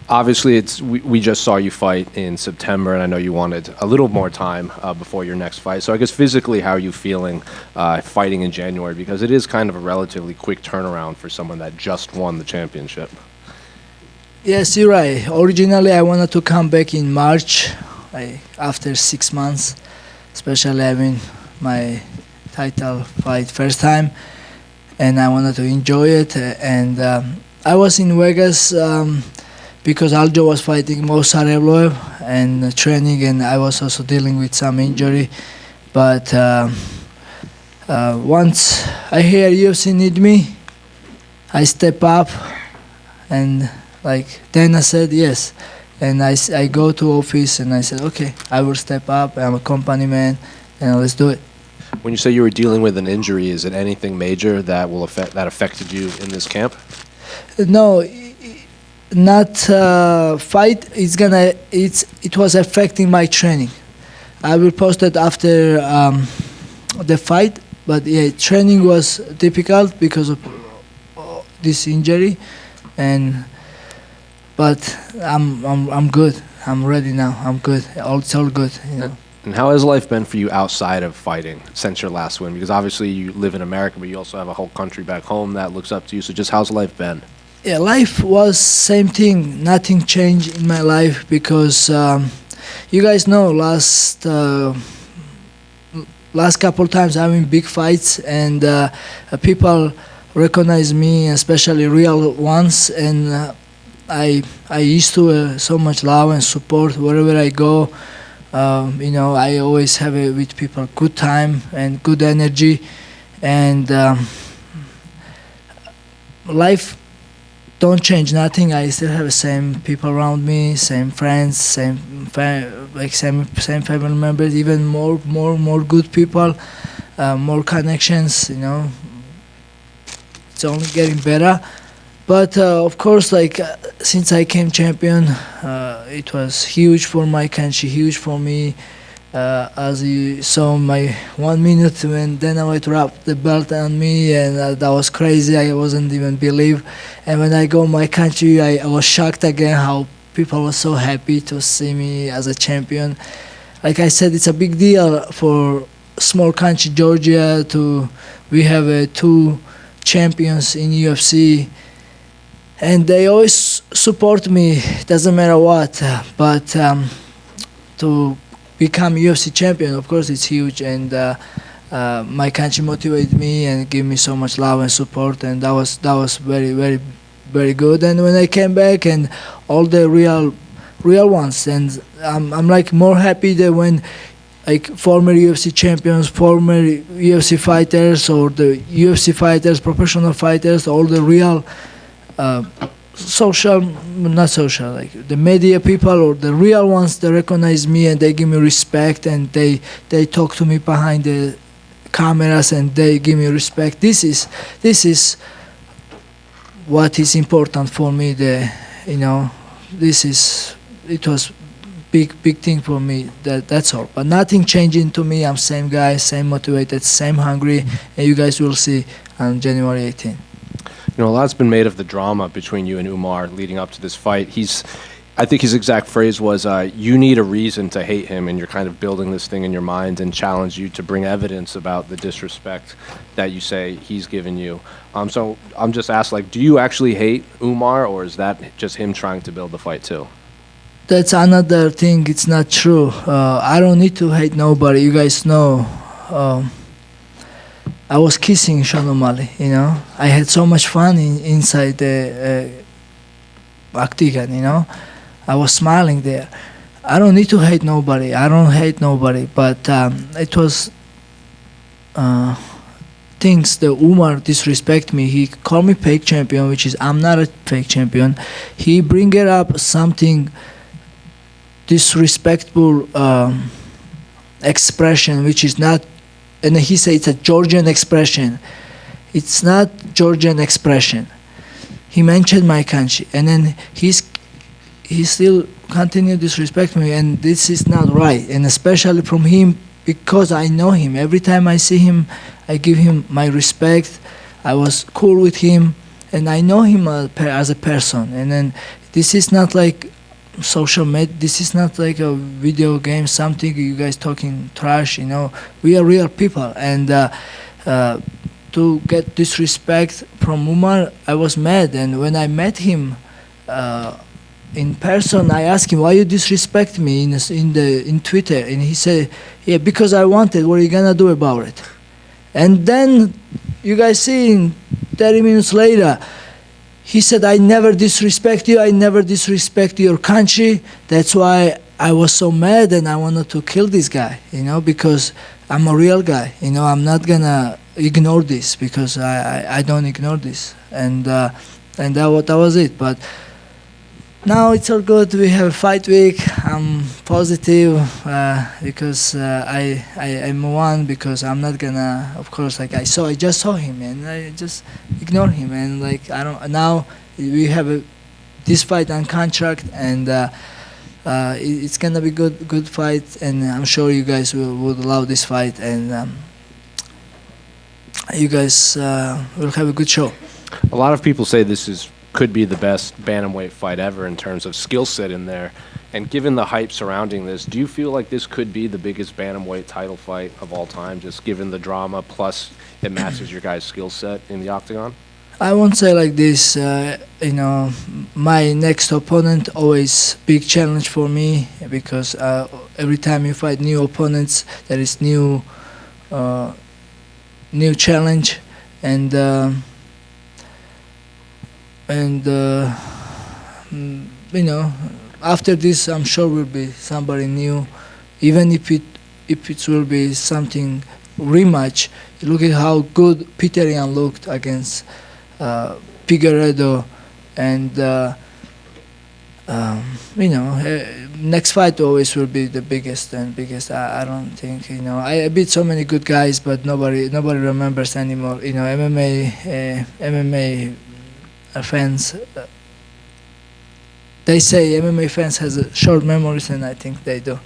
Obviously, we just saw you fight in September, and I know you wanted a little more time before your next fight. So I guess physically, how are you feeling fighting in January? Because it is kind of a relatively quick turnaround for someone that just won the championship. Yes, you're right. Originally, I wanted to come back in March, after 6 months, especially having my title fight first time, and I wanted to enjoy it. And I was in Vegas because Aljo was fighting Mo Sarevloev and training, and I was also dealing with some injury. But once I hear UFC need me, I step up, and then I said yes. And I go to office and I said, okay, I will step up. I'm a company man, and let's do it. When you say you were dealing with an injury, is it anything major that affected you in this camp? No, not fight. It was affecting my training. I will post it after the fight. But yeah, training was difficult because of this injury, but I'm good. I'm ready now. I'm good. It's all good. You know. And how has life been for you outside of fighting since your last win? Because obviously you live in America, but you also have a whole country back home that looks up to you. So just how's life been? Yeah, life was same thing. Nothing changed in my life because you guys know last couple times I'm in big fights, and people recognize me, especially real ones, and I used to so much love and support wherever I go. I always have it with people good time and good energy, and life don't change nothing. I still have the same people around me, same friends, same family members, even more good people, more connections. It's only getting better. But of course, since I came champion, it was huge for my country, huge for me. As you saw my 1 minute when Dana White wrapped the belt on me, and that was crazy. I wasn't even believe. And when I go my country, I was shocked again how people were so happy to see me as a champion. Like I said, it's a big deal for small country Georgia we have 2 champions in UFC. And they always support me, doesn't matter what. But to become UFC champion, of course, it's huge. And my country motivated me and gave me so much love and support. And that was very, very, very good. And when I came back, and all the real ones, and I'm more happy that when former UFC champions, former UFC fighters, or the UFC fighters, professional fighters, all the real the media people or the real ones, they recognize me and they give me respect, and they talk to me behind the cameras and they give me respect. This is what is important for me. It was big thing for me. That's all. But nothing changing to me. I'm same guy, same motivated, same hungry, and you guys will see on January 18th. A lot's been made of the drama between you and Umar leading up to this fight. I think his exact phrase was, you need a reason to hate him, and you're kind of building this thing in your mind and challenge you to bring evidence about the disrespect that you say he's given you. So I'm just asked, do you actually hate Umar, or is that just him trying to build the fight too? That's another thing. It's not true. I don't need to hate nobody. You guys know. I was kissing Sean O'Malley, I had so much fun inside the octagon, I was smiling there. I don't need to hate nobody. I don't hate nobody. But it was things that Umar disrespect me. He called me fake champion, which is I'm not a fake champion. He bring it up something disrespectful expression, which is not. And he said it's a Georgian expression. It's not Georgian expression. He mentioned my country, and then he still continued to disrespect me, and this is not right. And especially from him, because I know him. Every time I see him, I give him my respect. I was cool with him, and I know him as a person. And then this is not like social media. This is not like a video game. Something you guys talking trash. You know, we are real people, and to get disrespect from Umar, I was mad. And when I met him in person, I asked him, "Why you disrespect me in Twitter?" And he said, "Yeah, because I wanted. What are you gonna do about it?" And then you guys see, 30 minutes later, he said, "I never disrespect you. I never disrespect your country. That's why I was so mad and I wanted to kill this guy, you know, because I'm a real guy. You know, I'm not gonna ignore this because I don't ignore this." And that was it. But now it's all good. We have a fight week. I'm positive because I move on, because I'm not gonna, of course, like I just saw him and I just ignore him, and like I don't, now we have this fight on contract, and it's gonna be good fight, and I'm sure you guys would love this fight, and you guys will have a good show. A lot of people say this could be the best bantamweight fight ever in terms of skill set in there. And given the hype surrounding this, do you feel like this could be the biggest bantamweight title fight of all time, just given the drama, plus it matches your guys' skill set in the octagon? I won't say like this. You know, my next opponent always big challenge for me, because every time you fight new opponents, there is new challenge, and you know, after this, I'm sure will be somebody new, even if it will be something rematch. Look at how good Peter Yan looked against Figueiredo, and you know, next fight always will be the biggest and biggest. I don't think, you know, I beat so many good guys, but nobody remembers anymore. You know, MMA fans. They say MMA fans has short memories, and I think they do.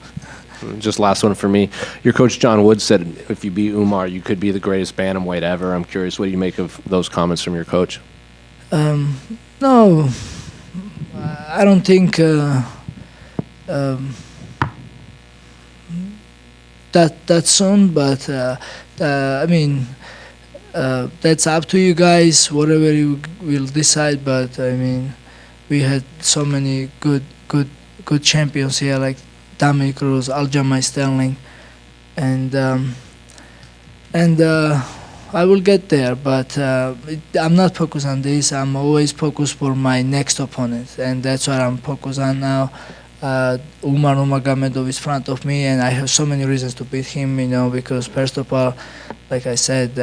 Just last one for me. Your coach John Woods said if you beat Umar, you could be the greatest bantamweight ever. I'm curious, what do you make of those comments from your coach? No, I don't think that soon. But I mean, that's up to you guys. Whatever you will decide. But I mean, we had so many good champions here, like Dominic Cruz, Aljamain Sterling, and I will get there. But I'm not focused on this. I'm always focused for my next opponent, and that's what I'm focused on now. Umar Nurmagomedov is in front of me, and I have so many reasons to beat him. You know, because first of all, like I said,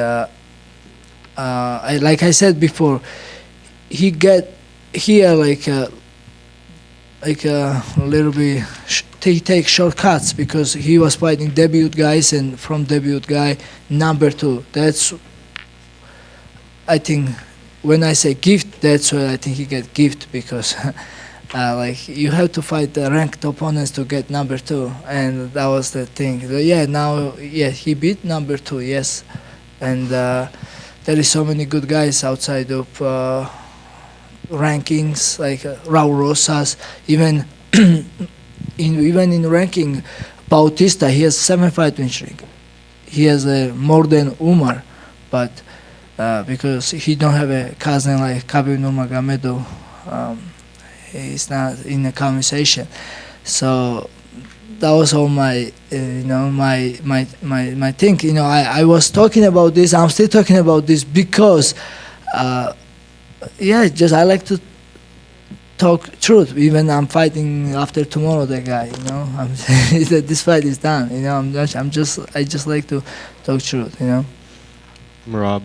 like I said before, he get here like a little bit. He takes shortcuts because he was fighting debut guys, and from debut guy number 2. That's, I think, when I say gift, that's where I think he get gift, because like you have to fight the ranked opponents to get number 2, and that was the thing. Yeah, now he beat number 2, yes, and there is so many good guys outside of rankings, like Raul Rosas, even in ranking, Bautista, he has 7 fight win streak. He has more than Umar, but because he don't have a cousin like Khabib Nurmagomedov, he's not in the conversation. So that was all my you know, my thing. You know, I was talking about this. I'm still talking about this because yeah, just I like to talk truth. Even I'm fighting after tomorrow, that guy. You know, this fight is done. You know, I just like to talk truth. You know. Merab,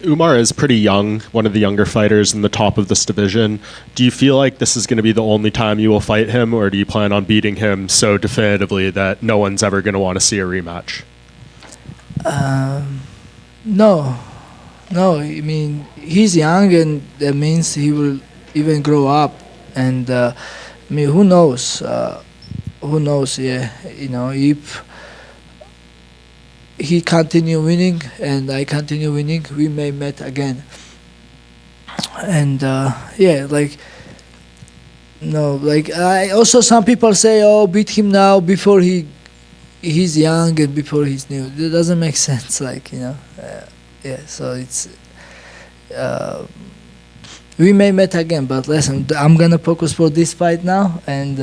Umar is pretty young, one of the younger fighters in the top of this division. Do you feel like this is going to be the only time you will fight him, or do you plan on beating him so definitively that no one's ever going to want to see a rematch? No. I mean, he's young, and that means he will even grow up. And I mean, who knows? Yeah, you know, if he continue winning and I continue winning, we may meet again. And yeah, like No, like I also some people say, "Oh, beat him now before he's young and before he's new." That doesn't make sense. Like yeah. So it's we may meet again, but listen, I'm gonna focus for this fight now, and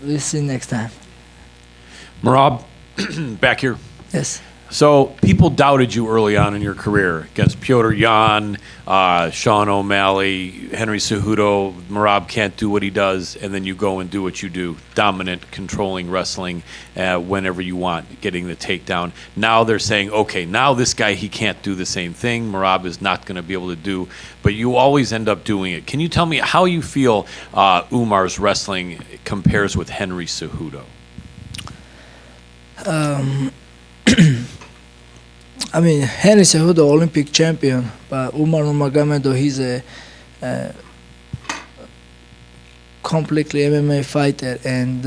we'll see next time. Merab, back here. Yes. So people doubted you early on in your career against Piotr Jan, Sean O'Malley, Henry Cejudo. Merab can't do what he does, and then you go and do what you do. Dominant, controlling wrestling whenever you want, getting the takedown. Now they're saying, okay, now this guy, he can't do the same thing. Merab is not going to be able to do, but you always end up doing it. Can you tell me how you feel Umar's wrestling compares with Henry Cejudo? I mean, Henry Cejudo, Olympic champion, but Umar Nurmagomedov, he's a completely MMA fighter, and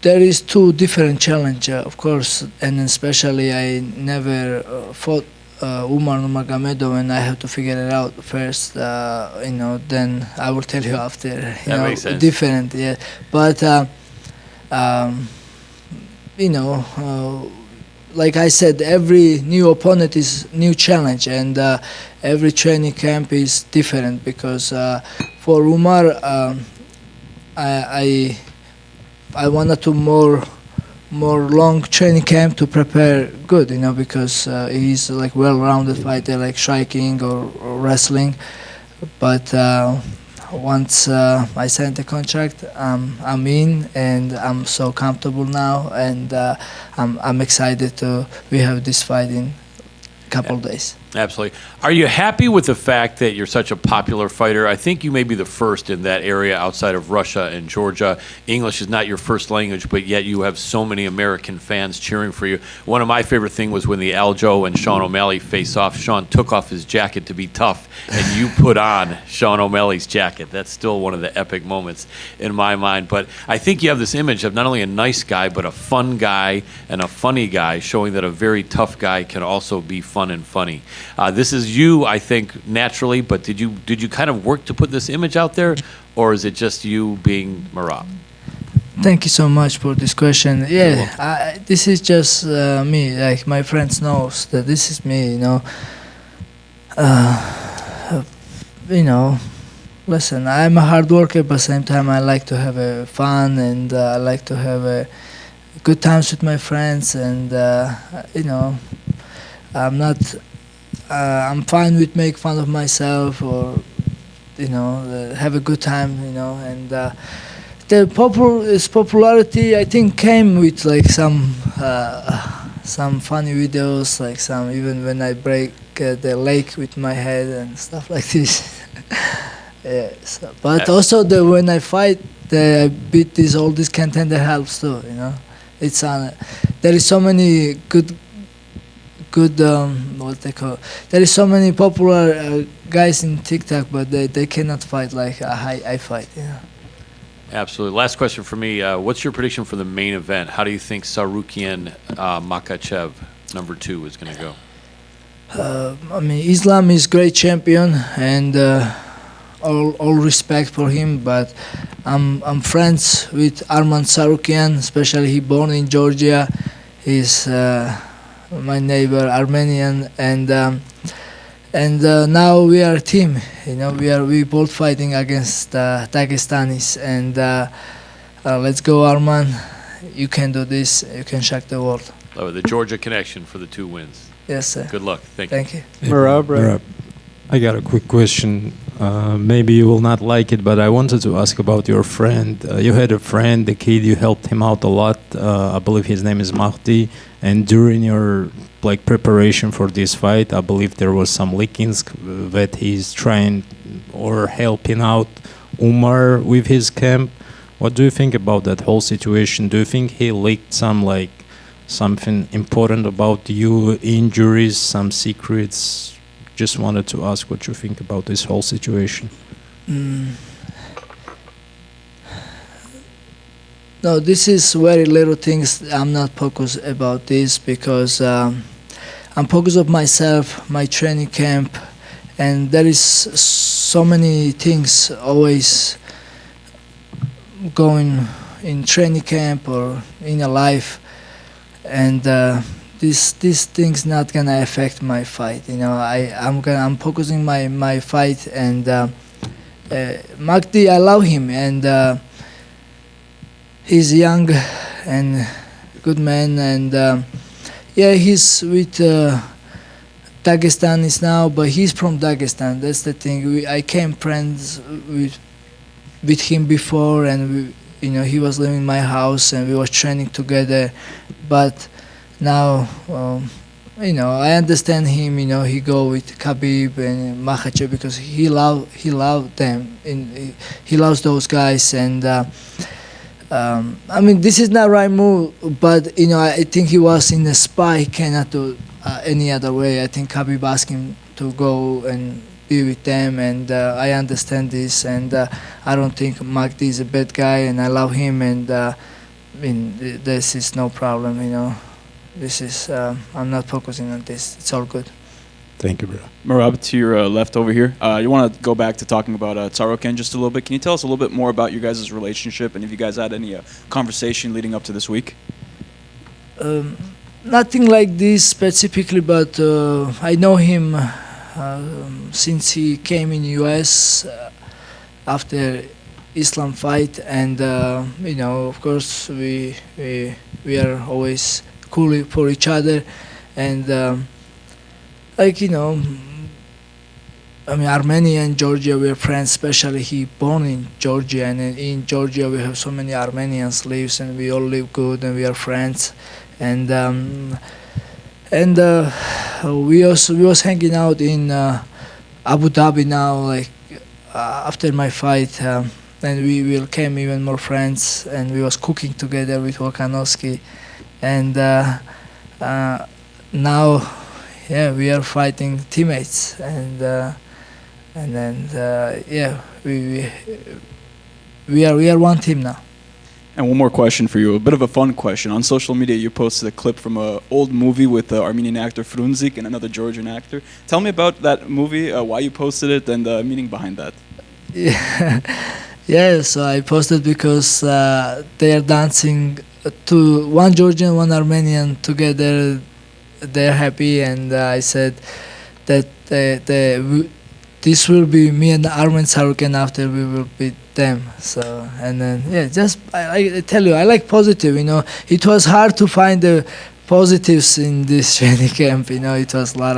there is two different challenges, of course, and especially I never fought Umar Nurmagomedov, and I have to figure it out first, then I will tell you after. That makes sense. Different, yeah. But, like I said, every new opponent is new challenge, and every training camp is different because for Umar, I wanted to more long training camp to prepare good, because he's like well-rounded fighter, like striking or wrestling. But once I signed the contract, I'm in, and I'm so comfortable now, and I'm excited we have this fight in a couple of days. Absolutely. Are you happy with the fact that you're such a popular fighter? I think you may be the first in that area outside of Russia and Georgia. English is not your first language, but yet you have so many American fans cheering for you. One of my favorite things was when the Aljo and Sean O'Malley face off. Sean took off his jacket to be tough, and you put on Sean O'Malley's jacket. That's still one of the epic moments in my mind. But I think you have this image of not only a nice guy, but a fun guy and a funny guy, showing that a very tough guy can also be fun and funny. This is you, I think, naturally, but did you kind of work to put this image out there, or is it just you being Merab? Thank you so much for this question. Yeah, this is just me. Like my friends knows that this is me. Listen, I'm a hard worker, but at the same time I like to have fun, and I like to have good times with my friends, and I'm not. I'm fine with make fun of myself, or have a good time, and the popularity I think came with like some funny videos, like some even when I break the leg with my head and stuff like this. Yeah, but also when I fight, I beat all this contender helps too. It's there is so many good what they call. There is so many popular guys in TikTok, but they cannot fight like I fight. Absolutely. Last question for me. What's your prediction for the main event? How do you think Sarukian Makhachev #2 is going to go? Islam is great champion, and all respect for him. But I'm friends with Arman Sarukian, especially he born in Georgia. He's my neighbor, Armenian, and now we are a team. We both fighting against Dagestanis, and let's go, Arman. You can do this. You can shock the world. Love it. The Georgia connection for the 2 wins. Yes, sir. Good luck. Thank you. Merab, I got a quick question. Maybe you will not like it, but I wanted to ask about your friend. You had a friend, the kid, you helped him out a lot. I believe his name is Mahdi. And during your preparation for this fight, I believe there was some leakings that he's trying or helping out Umar with his camp. What do you think about that whole situation? Do you think he leaked something important about you, injuries, some secrets? Just wanted to ask what you think about this whole situation. No, this is very little things. I'm not focused about this because I'm focused on myself, my training camp, and there is so many things always going in training camp or in a life, and this thing's not gonna affect my fight. I'm focusing my fight, and Magdi, I love him, and he's young and good man, and he's with Dagestanis now, but he's from Dagestan. That's the thing. I came friends with him before, and he was living in my house, and we was training together. But now, I understand him. He go with Khabib and Makhachev because he loved them, and he loves those guys. And this is not right move, but I think he was in the spy. He cannot do any other way. I think Khabib asked him to go and be with them, and I understand this, and I don't think Magdi is a bad guy, and I love him, and this is no problem. This is I'm not focusing on this. It's all good. Thank you, bro. Merab, to your left over here. You want to go back to talking about Tsaroken just a little bit. Can you tell us a little bit more about your guys' relationship, and if you guys had any conversation leading up to this week? Nothing like this specifically, but I know him since he came in US after Islam fight, and of course we are always cool for each other, and Armenia and Georgia, we are friends. Especially he born in Georgia, and in Georgia we have so many Armenians lives, and we all live good, and we are friends. And we was hanging out in Abu Dhabi now, after my fight, and we became even more friends, and we was cooking together with Volkanovski, and now we are fighting teammates, and then we are one team now. And one more question for you, a bit of a fun question. On social media, you posted a clip from an old movie with the Armenian actor Frunzik and another Georgian actor. Tell me about that movie, why you posted it, and the meaning behind that. Yeah, so I posted because they are dancing to one Georgian, one Armenian together. They're happy, and I said that this will be me and Armen Tsaroken after we will beat them. So, and then I tell you, I like positive. It was hard to find the positives in this training camp. It was a lot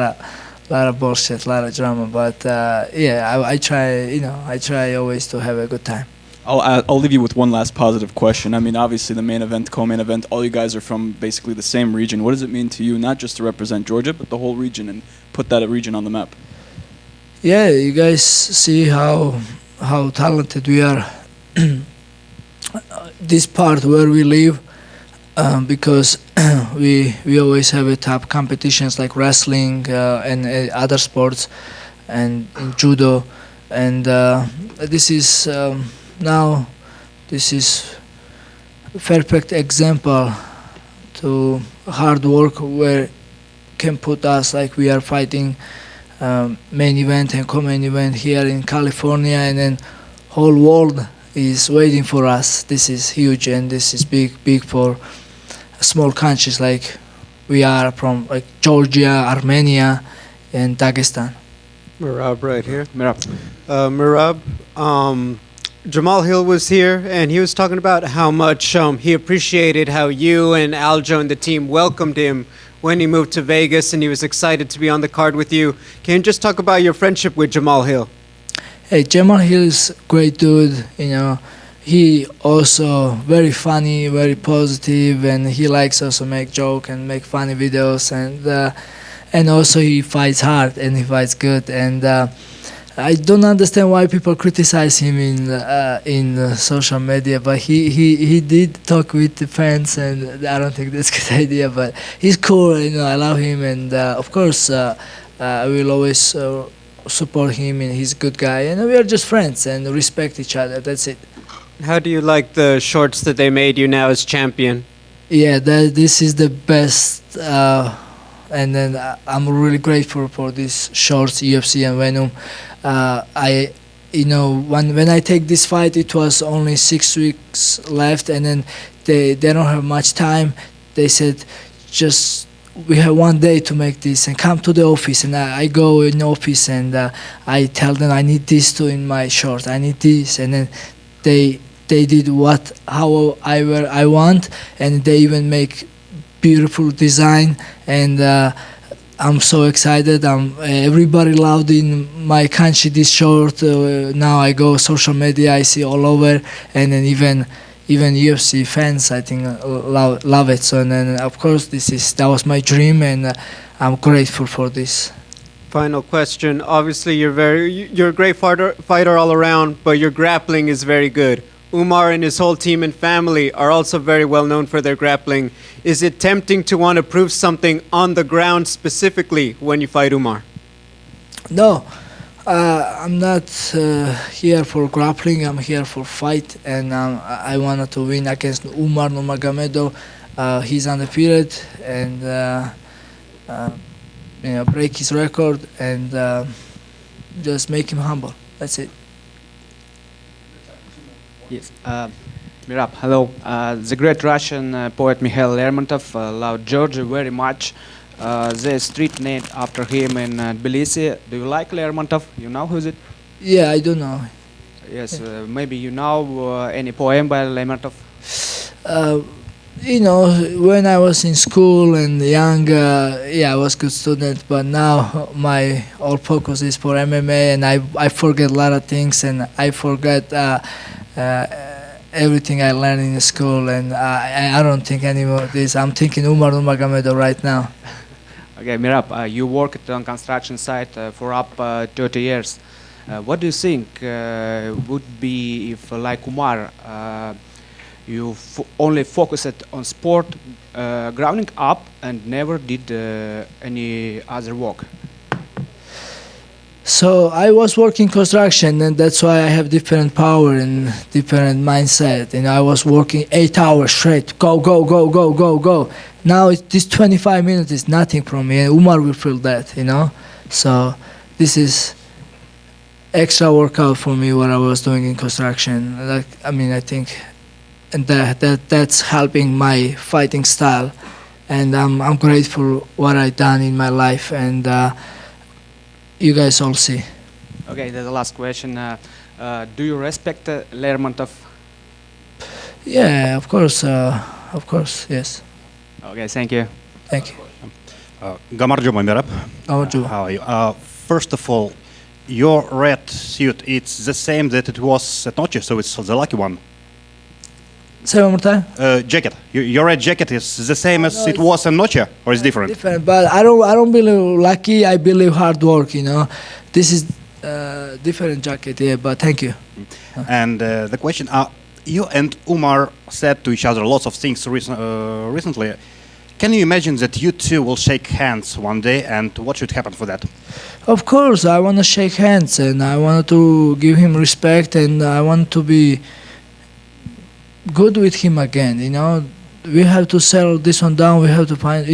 of bullshit, a lot of drama. But I try. I try always to have a good time. I'll leave you with one last positive question. Obviously the main event, co-main event, all you guys are from basically the same region. What does it mean to you, not just to represent Georgia, but the whole region, and put that region on the map? Yeah, you guys see how talented we are. This part where we live, because we always have a top competitions like wrestling and other sports, and in judo, and this is now this is a perfect example to hard work where can put us, like we are fighting main event and co-main event here in California, and then whole world is waiting for us. This is huge, and this is big for small countries like we are from, like Georgia, Armenia, and Dagestan. Merab right here. Merab, Jamal Hill was here, and he was talking about how much he appreciated how you and Aljo and the team welcomed him when he moved to Vegas, and he was excited to be on the card with you. Can you just talk about your friendship with Jamal Hill? Hey, Jamal Hill is a great dude. He also very funny, very positive, and he likes also make joke and make funny videos, and also he fights hard and he fights good, and I don't understand why people criticize him in social media, but he did talk with the fans, and I don't think that's a good idea. But he's cool, I love him, and of course I will always support him, and he's a good guy, and we are just friends and respect each other. That's it. How do you like the shorts that they made you now as champion? Yeah, this is the best. And then I'm really grateful for these shorts, UFC and Venom. when I take this fight, it was only 6 weeks left, and then they don't have much time. They said, just we have one day to make this, and come to the office. And I go in the office, and I tell them I need this too in my short. I need this, and then they did how I want, and they even make beautiful design, and I'm so excited. Everybody loved in my country this short. Now I go social media, I see all over, and then even UFC fans, I think, love it. So, and then of course that was my dream, and I'm grateful for this. Final question. Obviously, you're a great fighter all around, but your grappling is very good. Umar and his whole team and family are also very well known for their grappling. Is it tempting to want to prove something on the ground specifically when you fight Umar? No, I'm not here for grappling. I'm here for fight, and I wanted to win against Umar Nurmagomedov. He's undefeated, and break his record, and just make him humble. That's it. Yes. Merab, hello. The great Russian poet Mikhail Lermontov loved Georgia very much. There's street named after him in Tbilisi. Do you like Lermontov? You know who's it? Yeah, I do know. Yes, maybe you know any poem by Lermontov? When I was in school and young, I was a good student, but now my all focus is for MMA, and I forget a lot of things, and I forget everything I learned in school, and I don't think anymore of this. I'm thinking Umar Nurmagomedov right now. Okay, Merab, you worked on construction site for up 30 years. What do you think would be if, like Umar, you only focused on sport, grounding up, and never did any other work? So I was working construction, and that's why I have different power and different mindset. I was working 8 hours straight, go, go, go, go, go, go. Now this 25 minutes is nothing from me, and Umar will feel that, So this is extra workout for me, what I was doing in construction. I think, and that's helping my fighting style, and I'm grateful what I done in my life, and you guys all see. Okay, the last question. Do you respect Lermontov? Yeah, of course, yes. Okay, thank you. Thank you. Gamarjuma Merab. Gamarjuma. How are you? First of all, your red suit, it's the same that it was at Noche, so it's the lucky one. Say one more time. Jacket. Your red jacket is the same as it was in Noche, or it's different? Different, but I don't believe lucky. I believe hard work. This is different jacket. Yeah, but thank you. And the question: you and Umar said to each other lots of things recently. Can you imagine that you two will shake hands one day, and what should happen for that? Of course, I want to shake hands, and I want to give him respect, and I want to be good with him again. We have to settle this one down. We have to find,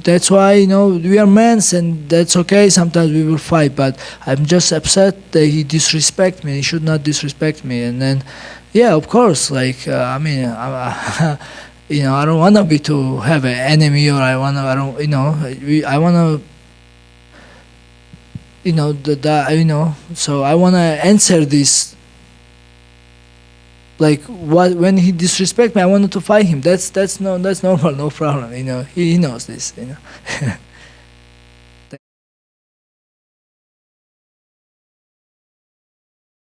that's why, we are men, and that's okay. Sometimes we will fight, but I'm just upset that he disrespect me. He should not disrespect me. And then, yeah, of course, I don't want to have an enemy, or I want to, so I want to answer this. When he disrespect me, I wanted to fight him. That's normal, no problem. He knows this.